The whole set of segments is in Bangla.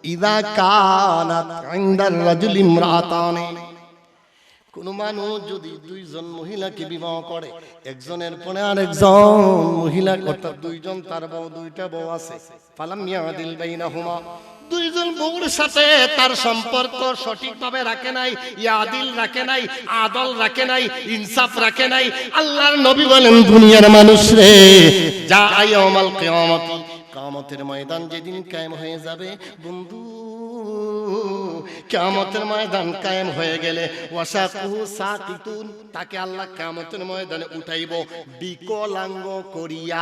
ইদা কানাত ইনদার রাজুলি ইমরাতানে, কোন মানুষ যদি দুইজন মহিলাকে বিবাহ করে, একজনের পরে আরেকজন মহিলা, অর্থাৎ দুইজন তার বউ, দুইটা বউ আছে, ফালাম ইয়াদিল বাইনাহুমা, দুইজন বউর সাথে তার সম্পর্ক সঠিকভাবে রাখে নাই, ইয়াদিল রাখে নাই, আদল রাখে নাই, ইনসাফ রাখে নাই। আল্লাহর নবী বলেন, দুনিয়ার মানুষ রে, যা ইয়াউমাল কিয়ামতি, কিয়ামতের ময়দান যেদিন কায়েম হয়ে যাবে বন্ধু, কিয়ামতের ময়দান কায়েম হয়ে গেলে ওয়াসাকুহু সাকিতুন, তাকে আল্লাহ কিয়ামতের ময়দানে উঠাইব বিকলাঙ্গ করিয়া,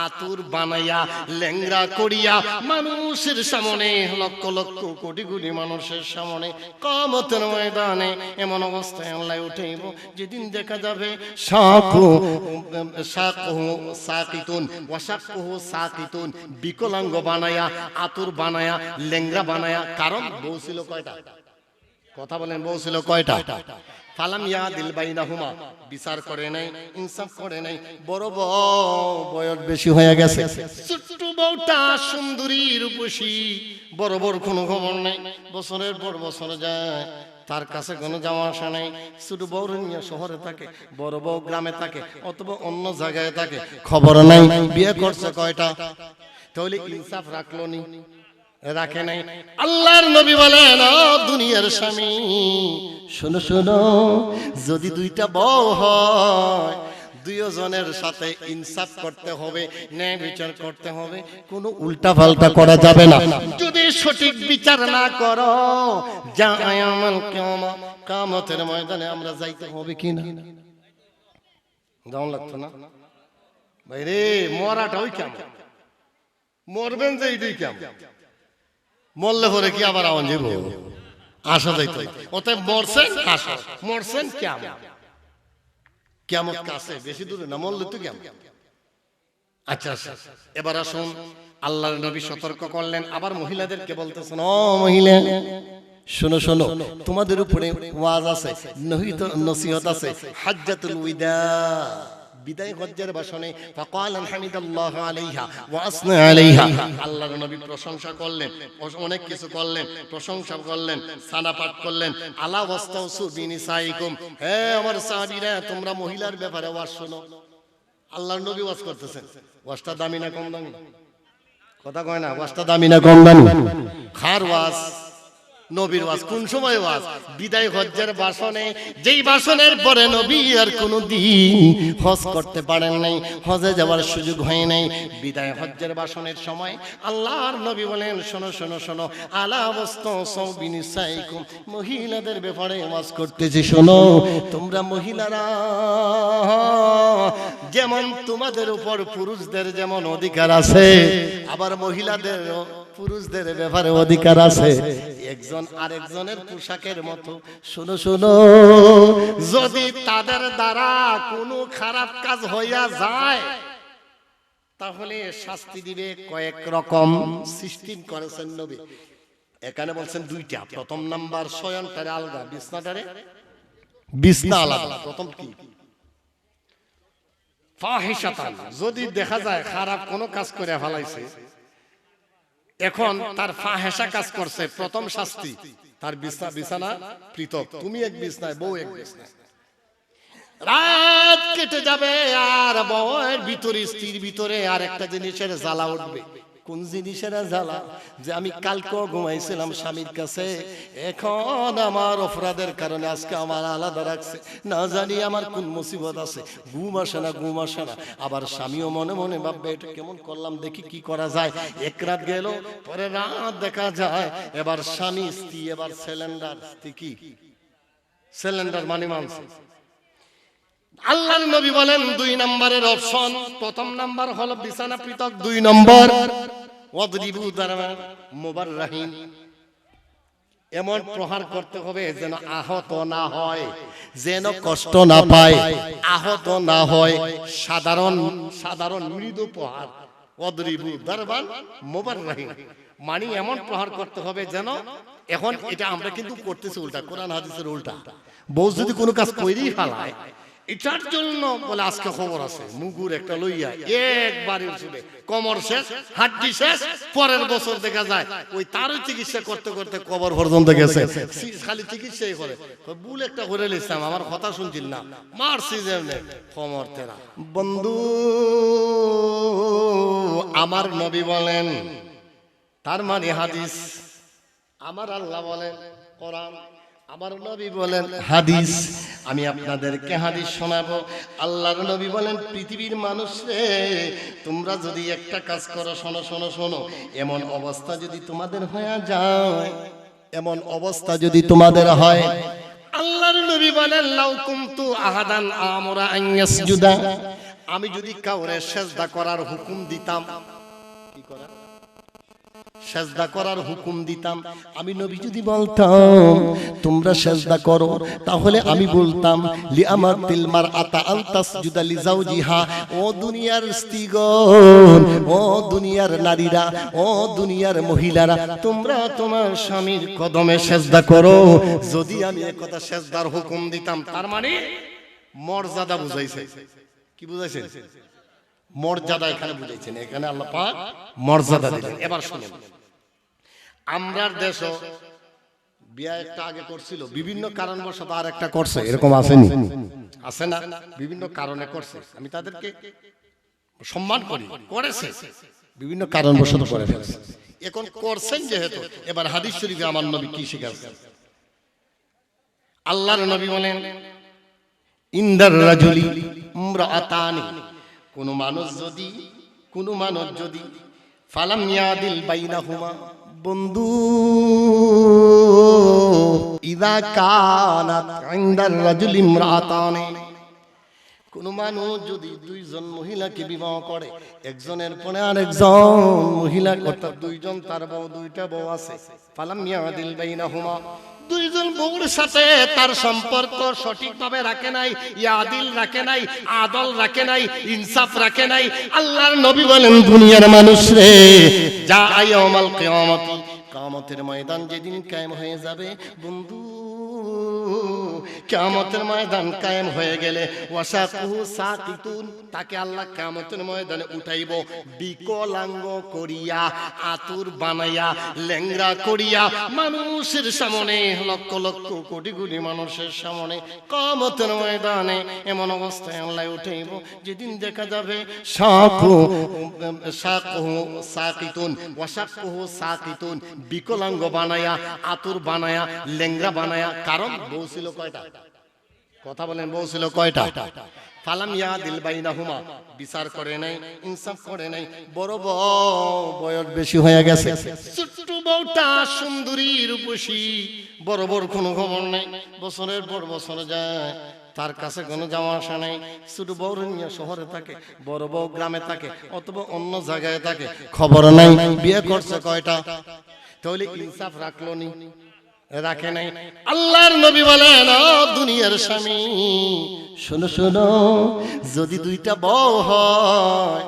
আতুর বানাইয়া, ল্যাংড়া করিয়া, মানুষের সামনে, লক্ষ লক্ষ কোটি কোটি মানুষের সামনে কিয়ামতের ময়দানে এমন অবস্থায় আল্লাহ উঠাইব যেদিন দেখা যাবে সাকুহু সাকিতুন ওয়াসাকুহু সাকিতুন, বিকলাঙ্গ বানায়া, আতুর বানায়া, ল্যাংড়া বানায়া। কারণ বউ ছিল কয়টা? কথা বলেন, বউ ছিল কয়টা? ফালাম ইয়াদিল বাইনাহুমা, বিচার করে নাই, ইনসাফ করে নাই। বড় বউ বয়স বেশি হয়ে গেছে, ছোট্ট বউটা সুন্দরী রূপসী, বড় বড় কোনো খবর নাই, বছরের পর বছর যায়, তার কাছে কোনো যাওয়া আসা নাই। ছোট বউ নিয়ে শহরে থাকে, বড় বউ গ্রামে থাকে, অথবা অন্য জায়গায় থাকে, খবর নাই। বিয়ে করছে কয়টা? তাহলে ইনসাফ রাখলো নি? রাখে নাই। আল্লাহর নবী বলেন, ও দুনিয়ার স্বামী, শোনো শোনো, যদি দুইটা বউ হয়, দুইজনের সাথে ইনসাফ করতে হবে, ন্যায় বিচার করতে হবে, কোনো উল্টা পাল্টা করা যাবে না। যদি সঠিক বিচার না করো, যা ইয়াউমাল কিয়ামা, কিয়ামতের ময়দানে আমরা যাইতে হবে কিনা? দাম লাগতো না ভাই রে, মরাটা ওই কেমন, মরবেন যে এইটাই কেমন, মরলে পরে কি আবার আওয়াজ যাব? আসা যাইতে অতএব মরছেন, আসা মরছেন, কেমন কেমন কাছে, বেশি দূরে না, মরলে তো কেমন। আচ্ছা আচ্ছা, এবার আসুন, আল্লাহর নবী সতর্ক করলেন, আবার মহিলাদেরকে বলতেছেন, ও মহিলা, শোনো শোনো, তোমাদের উপরে ওয়াজ আছে, নসিহত আছে, হাজ্জাতুল উইদা, বিদায় হজ্জের ভাষণে ফাকালান হামিদাল্লাহু আলাইহা ওয়া আসনা আলাইহা, আল্লাহর নবী প্রশংসা করলেন, অনেক কিছু করলেন, প্রশংসা করলেন, সানা পাঠ করলেন, আলা ওয়াস্তাউসু বিনিসাইকুম, হে আমার সাহাবীরা, তোমরা মহিলার ব্যাপারে ওয়াজ শোনো। আল্লাহর নবী ওয়াজ করতেছেন, ওয়াজটা দামি না কম দামি? কথা কয় না, ওয়াজটা দামি না কম দামি? খার ওয়াজ, নবীর ওয়াজ। কোন সময় ওয়াজ? বিদায় হজ্জের ভাষণে, যেই ভাষণের পরে নবী আর কোনদিন হজ করতে পারেন নাই, হজে যাওয়ার সুযোগ হয় নাই। বিদায় হজ্জের ভাষণের সময় আল্লাহর নবী বলেন, শোনো শোনো শোনো, আলা ওয়াস্তাউসু বিনিসাইকুম, মহিলাদের ব্যাপারে ওয়াজ করতেছি, শোনো। তোমরা মহিলারা, যেমন তোমাদের উপর পুরুষদের যেমন অধিকার আছে, আবার মহিলাদের পুরুষদের ব্যাপারে অধিকার আছে, একজন আরেকজনের পোশাকের মতো। শোনো শোনো, যদি তাদের দ্বারা কোনো খারাপ কাজ হইয়া যায়, তাহলে শাস্তি দিবে কয়েক রকম। সিস্টেম করেছেন নবী, এখানে বলছেন দুইটা। প্রথম নাম্বার, শয়নটারে আলাদা, বিছনাটারে বিছনা আলাদা। প্রথম কি? ফাহিশাতান, যদি দেখা যায় খারাপ কোনো কাজ করে ফেলাইছে, এখন তার ফাহেসা কাজ করছে, প্রথম শাস্তি তার বিছানা পৃথক, তুমি এক বিছনায়, বউ এক বিছনায়। রাত কেটে যাবে আর বউয়ের ভিতরে, স্ত্রীর ভিতরে আর একটা জিনিসের জ্বালা উঠবে। কোন জিনিসের জ্বালা? যে আমি কালকেও ঘুমাইছিলাম স্বামীর কাছে, এখন আমার অপরাধের কারণে আজকে আমার আলাদা রাখছে, না জানি আমার কোন মুসিবত আছে, ঘুম আসে না, ঘুম আসে না। আবার স্বামীও মনে মনে ভাববে, এটা কেমন করলাম, দেখি কি করা যায়। এক রাত গেল, পরে রাত দেখা যায় এবার স্বামী স্ত্রী এবার সিলিন্ডার, কি সিলিন্ডার মানে মানছে। আল্লাহর নবী বলেন, দুই নম্বরের অপশন, প্রথম নাম্বার হলো বিছানা পৃথক, দুই নম্বর ওয়াদরিবু দারবান মুবাররাহিন, এমন প্রহার করতে হবে যেন আহত না হয়, যেন কষ্ট না পায়, আহত না হয়, সাধারণ সাধারণ মৃদু প্রহার। ওয়াদরিবু দারবান মুবাররাহিন মানে এমন প্রহার করতে হবে যেন, এখন এটা আমরা কিন্তু করতেছি উল্টা, কোরআন হাদিসের উল্টা। বউ যদি কোনো কাজ কইরেই ফেলায়, এটার জন্য বলে আজকে খবর আছে মুগুর একটা লইয়া একবারে উঠবে কমর শেষ হাড্ডি শেষ পরের বছর দেখা যায় ওই তারই চিকিৎসা করতে করতে কবর পর্যন্ত গেছে খালি চিকিৎসাই করে বুল একটা করে লিখতাম আমার কথা শুনছিল না মারছি যেমনে কমর তেরা বন্ধু আমার নবী বলেন তার মানে হাদিস আমার আল্লাহ বলেন কোরআন আমার নবী বলেন হাদিস আমি আপনাদেরকে হাদিস শোনাবো আল্লাহর নবী বলেন পৃথিবীর মানুষ রে তোমরা যদি একটা কাজ করো শোনো শোনো শোনো এমন অবস্থা যদি তোমাদের হয়ে যায় এমন অবস্থা যদি তোমাদের হয় আল্লাহর নবী বলেন লাউ কুনতু আহাদান আমরা আন ইয়াসজুদা আমি যদি কাউরে সিজদা করার হুকুম দিতাম কি করা সেজদা করার হুকুম দিতাম আমি নবী যদি বলতাম তোমরা সেজদা করো তাহলে আমি বলতাম লিআমাতিল মারআতা আন তাসজুদা লিজাওজিহা ও দুনিয়ার স্ত্রীগণ ও দুনিয়ার নারীরা ও দুনিয়ার মহিলারা তোমরা তোমার স্বামীর কদমে সেজদা করো যদি আমি এই কথা সেজদার হুকুম দিতাম তার মানে মর্যাদা বুঝাইছে কি বুঝাইছে মর্যাদা এখানে বুঝাইছেন এখানে আল্লাহ পাক মর্যাদা দিলেন এবার শুনুন আমরার দেশও বিয়া একটা আগে করছিল বিভিন্ন কারণবশত আর একটা করছে এরকম আসেনি আছে না বিভিন্ন কারণে করছে আমি তাদেরকে সম্মান করি করেছে বিভিন্ন কারণবশত করে ফেলছে এখন করছেন যেহেতু এবার হাদিস শরীফে আমার নবী কি শিখাচ্ছেন আল্লাহর নবী বলেন ইনদার রাজুলি ইমরাআতানি কোন মানুষ যদি ফালাম ইয়াদিল বাইনাহুমা বন্ধু ইদা কানাত ইনদার রাজুলি ইমরাআতানি কোন মানুষ যদি দুইজন মহিলাকে বিবাহ করে একজনের পরে আরেকজন মহিলা অর্থাৎ দুইজন তার বউ দুইটা বউ আছে ফালাম ইয়াদিল বাইনাহুমা দুইজন বউর সাথে তার সম্পর্ক সঠিকভাবে রাখে নাই ইয়াদিল রাখে নাই আদল রাখে নাই ইনসাফ রাখে নাই আল্লাহর নবী বলেন দুনিয়ার মানুষ রে যা ইয়াউমাল কিয়ামতি কিয়ামতের ময়দান যেদিন কায়েম হয়ে যাবে বন্ধু কিয়ামতের ময়দান কায়েম হয়ে গেলে ওয়াসাকুহু সাকিতুন তাকে আল্লাহ কিয়ামতের ময়দানে উঠাইব বিকলাঙ্গ করিয়া আতুর বানাইয়া ল্যাংড়া করিয়া মানুষের সামনে লক্ষ লক্ষ কোটি কোটি মানুষের সামনে কিয়ামতের ময়দানে এমন অবস্থায় আল্লাহ উঠাইব যেদিন দেখা যাবে সাকুহু সাকিতুন ওয়াসাকুহু সাকিতুন বিকলাঙ্গ বানায়া আতুর বানায়া ল্যাংড়া বানায়া কারণ বউ ছিল কয়টা কথা বলেন বউ ছিল কয়টা ফালাম ইয়াদিল বাইনাহুমা বিচার করে নাই ইনসাফ করে নাই বড় বয়স বেশি হয়ে গেছে ছোট্ট বউটা সুন্দরী রূপসী বড় বড় কোনো খবর নাই বছরের পর বছর যায় তার কাছে কোনো যাওয়া আসা নাই ছোট বউ নিয়ে শহরে থাকে বড় বউ গ্রামে থাকে অথবা অন্য জায়গায় থাকে খবর নাই বিয়ে করছে কয়টা তাহলে ইনসাফ রাখলো নি রাখে নাই আল্লাহর নবী বলেন ও দুনিয়ার স্বামী শোনো শোনো যদি দুইটা বউ হয়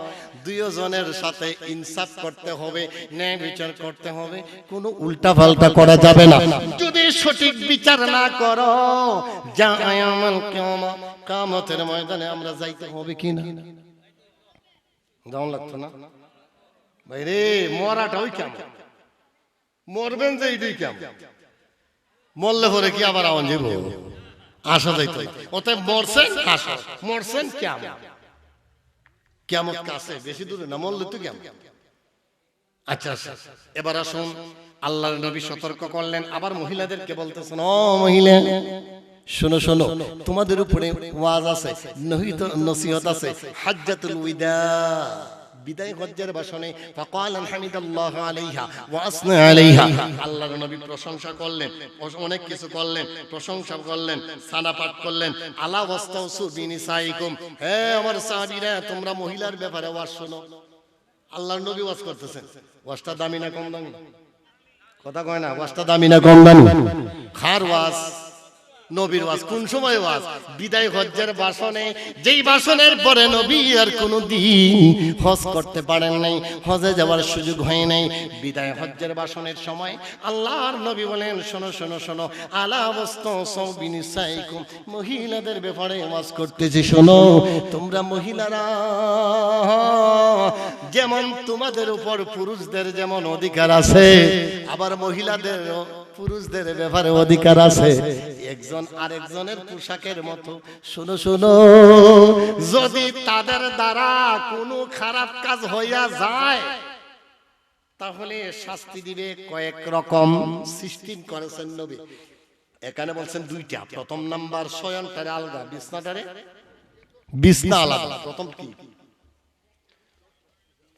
দুইজনের সাথে ইনসাফ করতে হবে ন্যায় বিচার করতে হবে কোনো উল্টা পাল্টা করা যাবে না যদি সঠিক বিচার না করো যা ইয়াউমাল কিয়ামতের ময়দানে আমরা যাইতে হবে কিনা দাও লাগতো না ভাই রে মরাটা ওই কেমন মরবেন যে এইটাই কেমন মরলে পরে কি আবার আওয়াজ যাইব আসা যাইতো অতএব মরছেন কেমন কাছে বেশি দূরে না মরলে তো কেমন আচ্ছা আচ্ছা এবার আসুন আল্লাহর নবী সতর্ক করলেন আবার মহিলাদেরকে বলতেছেন ও মহিলা শোনো শোনো তোমাদের উপরে ওয়াজ আছে নসিহত আছে হাজ্জাতুল উইদা বিদায় হজ্জের ভাষণে ফাকালান হামিদাল্লাহু আলাইহা ওয়া আসনা আলাইহা আল্লাহর নবী প্রশংসা করলেন অনেক কিছু করলেন প্রশংসা করলেন সানা পাঠ করলেন আলা ওয়াস্তাউসু বিনিসাইকুম হে আমার সাহাবীরা তোমরা মহিলার ব্যাপারে ওয়াজ শোনো আল্লাহর নবী ওয়াজ করতেছেন ওয়াজটা দামি না কম দামি কথা কয় না ওয়াজটা দামি না কম দামি খার ওয়াজ নবীর ওয়াজ কোন সময় ওয়াজ? বিদায় হজ্জের ভাষণে, যেই ভাষণের পরে নবী আর কোনোদিন হজ করতে পারেন নাই, হজে যাওয়ার সুযোগ হয় নাই। বিদায় হজ্জের ভাষণের সময় আল্লাহর নবী বলেন, শোনো শোনো শোনো, আলা ওয়াস্তাউ বিনিসাইকুম, মহিলাদের ব্যাপারে ওয়াজ করতেছি শোনো। তোমরা মহিলারা যেমন তোমাদের উপর পুরুষদের যেমন অধিকার আছে, আবার মহিলাদের পুরুষদের ব্যাপারে অধিকার আছে একজন আরেকজনের পোশাকের মতো। শোনো শোনো, যদি তাদের দ্বারা কোনো খারাপ কাজ হইয়া যায় তাহলে শাস্তি দিবে কয়েক রকম সিস্টেম করেছেন নবী। এখানে বলছেন দুইটা। প্রথম নাম্বার, শয়নটারে আলাদা, বিছনাটারে বিছনা আলাদা। প্রথম কি?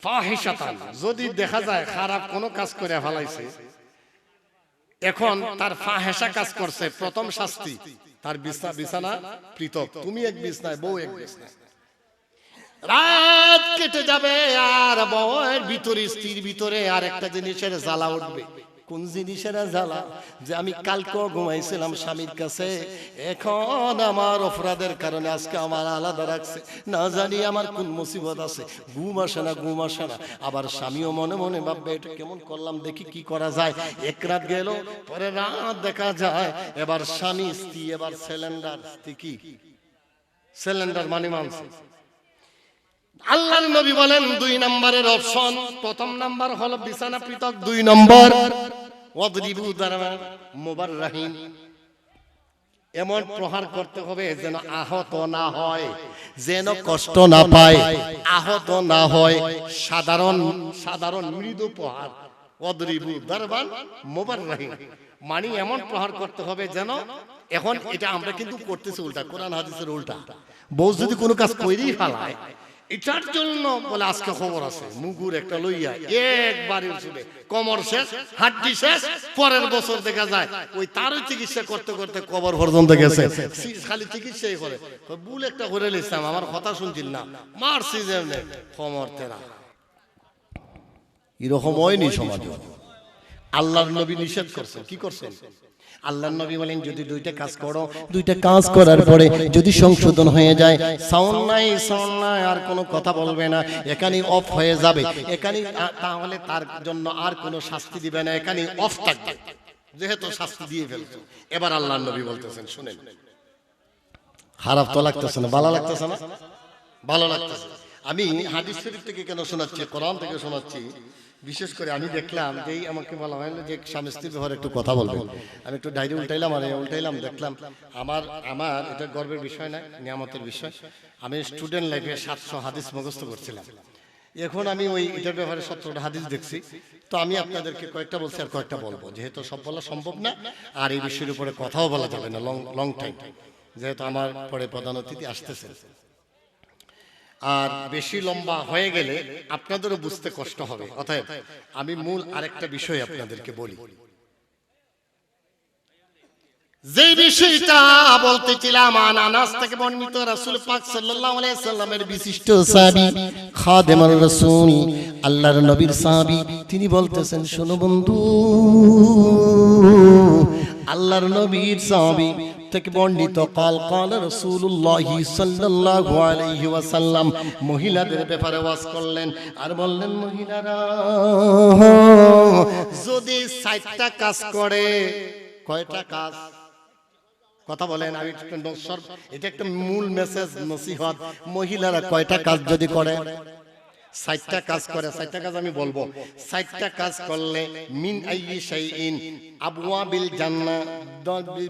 ফাহিশাতান, যদি দেখা যায় খারাপ কোনো কাজ করে ফেলাইছে, এখন তার ফাহেসা কাজ করছে, প্রথম শাস্তি তার বিছানা পৃথক, তুমি এক বিছনায়, বউ এক বিছনায়। রাত কেটে যাবে আর বউয়ের ভিতরে, স্ত্রীর ভিতরে আর একটা জিনিসের জ্বালা উঠবে। কোন জিনিসের জ্বালা? যে আমি কালকেও ঘুমাইছিলাম স্বামীর কাছে, এখন আমার অপরাধের কারণে আজকে আমার আলাদা রাখছে, না জানি আমার কোন মুসিবত আছে, ঘুম আসে না ঘুম আসে না। আবার স্বামীও মনে মনে ভাববে এটা কেমন করলাম, দেখি কি করা যায়। এক রাত গেল, পরে রাত দেখা যায় এবার স্বামী স্ত্রী এবার সিলিন্ডার, কি সিলিন্ডার মানে মানছে। আল্লাহর নবী বলেন দুই নম্বরের অপশন, প্রথম নাম্বার হলো বিছানা পৃথক, দুই নম্বর ওয়াদরিবু দারবান মুবাররাহিন, এমন প্রহার করতে হবে যেন আহত না হয়, যেন কষ্ট না পায়, আহত না হয়, সাধারণ সাধারণ মৃদু প্রহার। ওয়াদরিবু দারবান মুবাররাহিন মানে এমন প্রহার করতে হবে যেন, এখন এটা আমরা কিন্তু করতেছি উল্টা, কোরআন হাদিসের উল্টা। বউ যদি কোনো কাজ কইরেই ফেলায়, এটার জন্য বলে আজকে খবর আছে, মুগুর একটা লইয়া একবারে উঠবে, কমর শেষ, হাড্ডি শেষ, পরের বছর দেখা যায় ওই তারই চিকিৎসা করতে করতে কবর পর্যন্ত গেছে। খালি চিকিৎসাই করে, বুল একটা করে লিখতাম, আমার কথা শুনছিল না, মারছি যেমনে কমর তেরা। এরকম হয়নি সমাজে। আল্লাহর নবী নিষেধ করছেন, কি করছেন? আল্লাহর নবী বলেন যদি দুইটা কাজ করো, দুইটা কাজ করার পরে যদি সংশোধন হয়ে যায়, সাউন্ড নাই আর কোনো কথা বলবে না, এখানে অফ হয়ে যাবে, এখানে তাহলে তার জন্য আর কোনো শাস্তি দিবে না, এখানে অফ থাকবে, যেহেতু শাস্তি দিয়ে ফেলছো। এবার আল্লাহর নবী বলতেছেন, শুনেন, খারাপ তো লাগতেছে না, ভালো লাগতেছে না? ভালো লাগতেছে। আমি হাদিস শরীফ থেকে কেন শোনাচ্ছি, কোরআন থেকে শোনাচ্ছি। বিশেষ করে আমি দেখলাম যে আমাকে বলা হলো যে স্বামী স্ত্রীর ব্যাপারে একটু কথা বলবো, আমি একটু ডায়েরি উল্টাইলাম দেখলাম আমার এটা গর্বের বিষয় না, নিয়ামতের বিষয়। আমি স্টুডেন্ট লাইফে 700 হাদিস মুখস্থ করছিলাম, এখন আমি ওই এটার ব্যাপারে 17টা হাদিস দেখছি। তো আমি আপনাদেরকে কয়েকটা বলছি আর কয়েকটা বলবো, যেহেতু সব বলা সম্ভব না, আর এই বিষয়ের উপরে কথাও বলা যাবে না লং টাইম, যেহেতু আমার পরে প্রধান অতিথি আসতেছে। আর বেশি লম্বা হয়ে গেলে আপনাদেরও বুঝতে কষ্ট হবে, অতএব আমি মূল আরেকটা বিষয় আপনাদেরকে বলি। যে বিষয়টা বলতেছিলাম, আনাস থেকে বর্ণিত, রাসূল পাক সাল্লাল্লাহু আলাইহি সাল্লামের বিশিষ্ট সাহাবী খাদেমুর রাসূল, আল্লাহর নবীর সাহাবী, তিনি বলতেছেন, শোনো বন্ধু, আল্লাহর নবীর সাহাবী থেকে বর্ণিত, কাল রাসূলুল্লাহ সাল্লাল্লাহু আলাইহি ওয়াসাল্লাম মহিলাদের ব্যাপারে ওয়াজ করলেন আর বললেন, মহিলারা যদি 4টা কাজ করে, কয়টা কাজ? কথা বলেন, আমি এটা একটা মূল মেসেজ, নসিহত। মহিলারা কয়টা কাজ যদি করে? 4টা কাজ করে। 4টা কাজ আমি বলবো। 4টা কাজ করলে মিন আইয়ি শাইইন আবওয়াবিল জান্নাহ,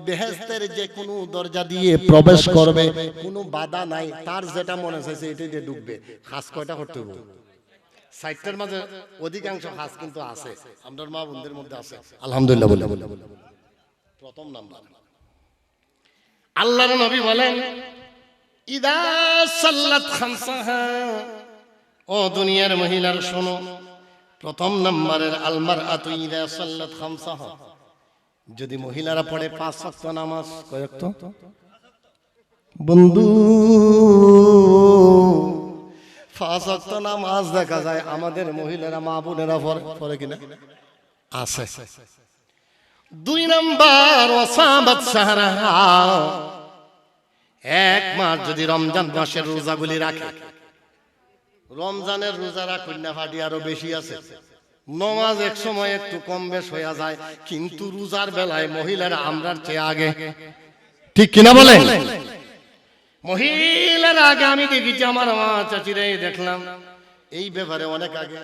বেহেশতের যে কোনো দরজা দিয়ে প্রবেশ করবে, কোনো বাধা নাই, তার যেটা মনে চাইছে এটাই দিয়ে ঢুকবে। কাজ কয়টা করতে হবে? 4টার মাঝে অধিকাংশ কাজ কিন্তু আছে, আমাদের মা বোনদের মধ্যে আছে, আলহামদুলিল্লাহ বলে। প্রথম নাম্বার, আল্লাহর নবী বলেন, ইদা সাল্লাত খামসাহা, ও দুনিয়ার মহিলার শোনো, প্রথম নম্বরের আলমারআতু ইদা সাল্লাত খামসাহা, যদি মহিলারা পড়ে 5 ওয়াক্ত নামাজ, কয় ওয়াক্ত বন্ধু? 5 ওয়াক্ত নামাজ দেখা যায় আমাদের মহিলারা, মা বোনেরা পড়ে কিনা? আছে। দুই নাম্বার ওয়াসাবাত শাহরাহা, এক মাস যদি রমজান মাসের রোজাগুলি রাখে, রমজানের রোজা রাখুন না ফাটি আরো বেশি আছে, নমাজ এক সময় একটু কম বেশ হয়ে যায়, কিন্তু রোজার বেলায় মহিলারা আমরার চেয়ে আগে, ঠিক কিনা বলেন? মহিলারা আগে, আমি দেখেছি আমার মা চাচিরাই দেখলাম এই ব্যাপারে অনেক আগে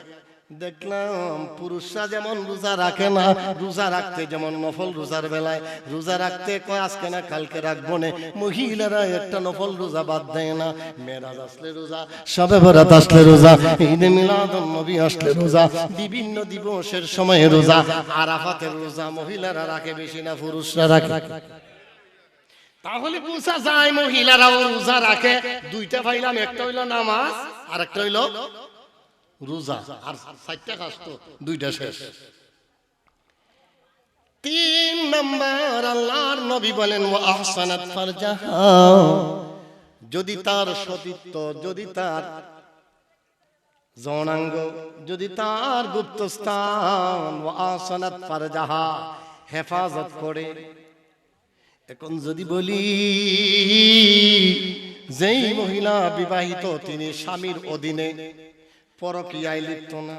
দেখলাম। পুরুষরা যেমন রোজা রাখে না, রোজা রাখতে যেমন নফল রোজার বেলায় রোজা রাখতে কয় আজকে না কালকে রাখবো না, মহিলারা একটা নফল রোজা বাদ দেয় না। মেরাজ আসলে রোজা, শবে বরাত আসলে রোজা, ঈদে মিলাদুন নবী আসলে রোজা, বিভিন্ন দিবসের সময়ে রোজা, আরাফাতের রোজা মহিলারা রাখে বেশি না পুরুষরা রাখে? তাহলে বোঝা যায় মহিলারাও রোজা রাখে। দুইটা পাইলাম, একটা হইলো নামাজ আর একটা হইলো রোজা, আর চারটা কাজ তো দুইটা শেষ। তিন নাম্বার আল্লাহর নবী বলেন ওয়া আহসানাত ফারজাহা, যদি তার সতীত্ব, যদি তার যৌনাঙ্গ, যদি তার গুপ্তস্থান ওয়া আহসানাত ফারজাহা হেফাজত করে। এখন যদি বলি যেই মহিলা বিবাহিত তিনি স্বামীর অধীনে পরকীয়ায় লিপ্ত না,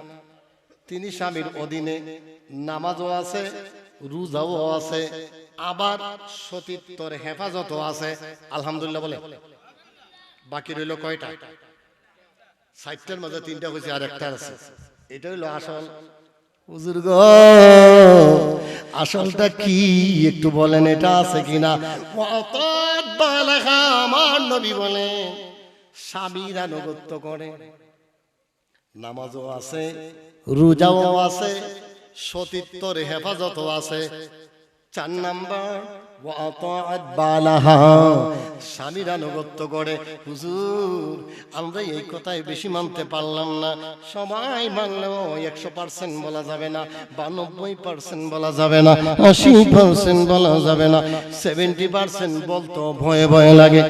তিনি স্বামীর অধীনে নামাজও আছে, রোজাও আছে, আবার সতীত্বর হেফাজতও আছে, আলহামদুলিল্লাহ বলে। বাকি রইল কয়টা? 60টার মধ্যে 3টা হয়েছে আর একটা আছে। এটা হইল আসল। হুজুর গো, আসলটা কি একটু বলেন, এটা আছে কিনা? আমার নবী বলে স্বামীরা আনুগত্য করে, নামাজও আছে, রোজাও আছে, সতীত্বর হেফাজতও আছে। 4 নাম্বার স্বামীর আনুগত্য করে। হুজুর আমরা এই কথাই বেশি মানতে পারলাম না, সবাই মানলেও 100% বলা যাবে না, 92% বলা যাবে না, 80% বলা যাবে না, 70% বলতো ভয়ে ভয়ে লাগে।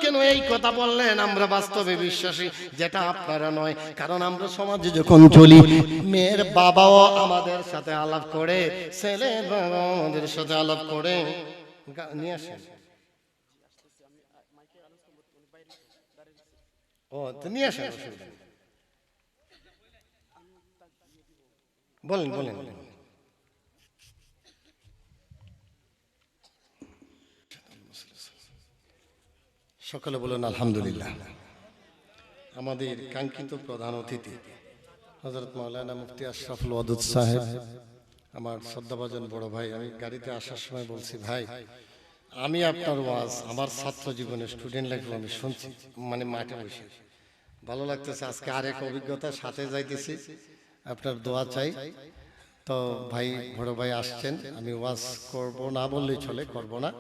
কেন এই কথা বললেন? আমরা বাস্তবে বিশ্বাসী, যেটা আপনারা নয়। কারণ আমরা সমাজে যখন চলি, মেয়ের বাবাও আমাদের সাথে আলাপ করে, ছেলের বাবা আমাদের সাথে আলাপ করে। নিয়ে আসেন। ও তো নিয়ে আসেন, বলেন বলেন। সকলে বলেন আলহামদুলিল্লাহ। আমাদের কাঙ্ক্ষিত প্রধান অতিথি হযরত মাওলানা মুফতি আশরাফুল ওয়াদুদ সাহেব, আমার শ্রদ্ধাভাজন বড় ভাই। আমি গাড়িতে আসার সময় বলছি, ভাই আমি আপনার ওয়াজ আমার ছাত্র জীবনে, স্টুডেন্ট লাইফে আমি শুনছি, মানে মাঠে বসে ভালো লাগতেছে। আজকে আরেক অভিজ্ঞতার সাথে যাইতেছি, আপনার দোয়া চাই। তো ভাই, বড় ভাই আসছেন, আমি ওয়াজ করব না বললেই চলে, করব না,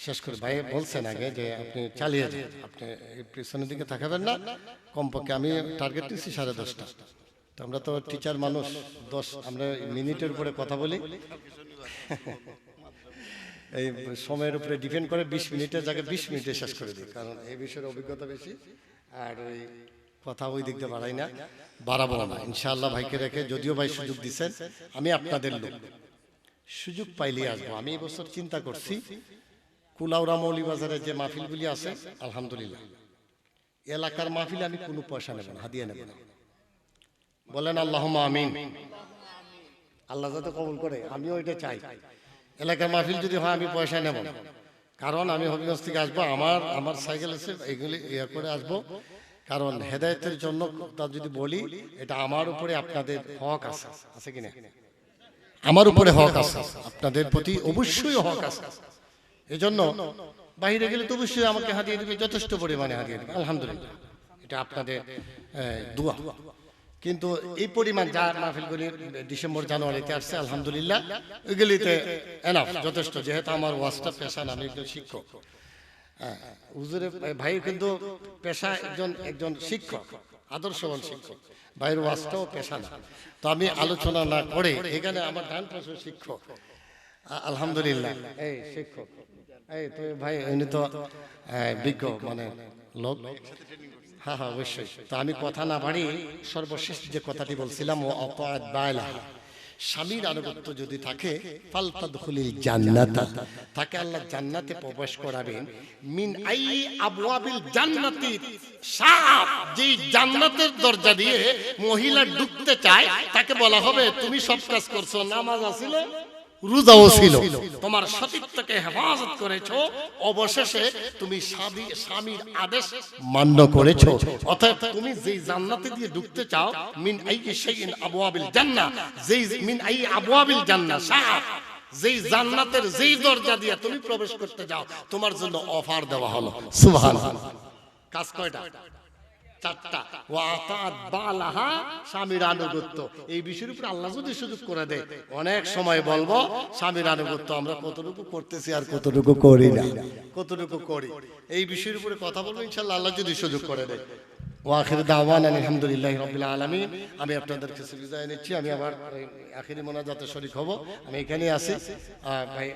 শেষ করে। ভাই বলছেন আগে যে আপনি চালিয়ে যান, আপনি পিছনের দিকে তাকাবেন না, কমপক্ষে আমি টার্গেট দিচ্ছি 10:30টা। তো আমরা তো টিচার মানুষ, আমরা মিনিটের উপরে কথা বলি, এই সময়ের উপরে ডিপেন্ড করে। 20 মিনিটের জায়গায় 20 মিনিটে শেষ করে দিই, কারণ এই বিষয়ের অভিজ্ঞতা বেশি, আর ওই কথা ওই দিক দিয়ে বাড়াই না, বাড়াবো না ইনশাআল্লাহ। ভাইকে রেখে, যদিও ভাই সুযোগ দিচ্ছেন, আমি আপনাদের লোক, সুযোগ পাইলে আসবো। আমি এবছর চিন্তা করছি, কুলাউড়া মৌলিবাজারে যে মাহফিলগুলি আছে, আলহামদুলিল্লাহ এলাকার মাহফিলে আমি কোনো পয়সা নেব না, হাদিয়া নেব না। বলেন আল্লাহুম্মা আমিন। আল্লাহ যাতে কবুল করে, আমিও এটা চাই। এলাকার মাহফিল যদি হয় আমি পয়সা নেব না, কারণ আমি হবিগঞ্জ থেকে আসবো, আমার সাইকেল আছে, এগুলি ইয়ে করে আসবো। কারণ হেদায়েতের জন্য তা যদি বলি, এটা আমার উপরে আপনাদের হক আছে, আছে কিনা? আমার উপরে হক আছে, আপনাদের প্রতি অবশ্যই হক আছে। এজন্য বাইরে গেলে তো অবশ্যই আমাকে হাদিয়া দিবে, যথেষ্ট পরিমাণে হাদিয়া দিবে, আলহামদুলিল্লাহ, এটা আপনাদের দোয়া। কিন্তু এই পরিমাণ যা মাহফিলগুলি ডিসেম্বর জানুয়ারিতে আসছে, আলহামদুলিল্লাহ ওইগুলিতে এনাফ, যথেষ্ট। যেহেতু আমার ওয়াজটা পেশা না, আমি একজন শিক্ষক। হুজুরের ভাই কিন্তু পেশা একজন শিক্ষক, আদর্শবান শিক্ষক। ভাইয়ের ওয়াজটাও পেশা না। তো আমি আলোচনা না করে, এখানে আমার ডান পাশে শিক্ষক, আলহামদুলিল্লাহ এই শিক্ষক, এই তো ভাই উনি তো বিজ্ঞ মানে লোক। হ্যাঁ হ্যাঁ অবশ্যই। তো আমি কথা না বাড়ি, সর্বশেষ যে কথাটি বলছিলাম, ও অপাত বায়লা, স্বামীর আনুগত্য যদি থাকে ফালতাদখুলিল জান্নাতা, তাকে আল্লাহ জান্নাতে প্রবেশ করাবেন। মিন আই আবওয়াবিল জান্নাতি শাআব, যেই জান্নাতের দরজা দিয়ে মহিলা ঢুকতে চায় তাকে বলা হবে তুমি সব কাজ করছো, নামাজ আছিল, রোজাও ছিল, তোমার সতীত্বকে হেফাজত করেছো, অবশেষে তুমি স্বামীর আদেশ মান্য করেছো। অতএব তুমি যেই জান্নাতে দিয়ে ঢুকতে চাও, মিন আই শাইইন আবওয়াবিল জান্নাহ, যেই মিন আই আবওয়াবিল জান্নাহ শাআব, যেই জান্নাতের যেই দরজা দিয়ে তুমি প্রবেশ করতে যাও, তোমার জন্য অফার দেওয়া হলো। সুবহানাল্লাহ। কাজ কয়টা? চারটা। ওয়াতাত বালাহা, স্বামীর আনুগত্য। এই বিষয়ের উপর আল্লাহ যদি সুযোগ করে দেয়, অনেক সময় বলবো স্বামীর আনুগত্য আমরা কতটুকু করতেছি আর কতটুকু করি না, কতটুকু করি। এই বিষয়ের উপরে কথা বলবো ইনশাআল্লাহ, আল্লাহ যদি সুযোগ করে দেয়। ওয়াখির দাওয়ানা আলহামদুলিল্লাহি রাব্বিল আলামিন। আমি আপনাদের কাছে বিদায় নিচ্ছি। আমি আবার আখিরি মোনাজাতে শরীক হব। আমি এখানেই আছি ভাই।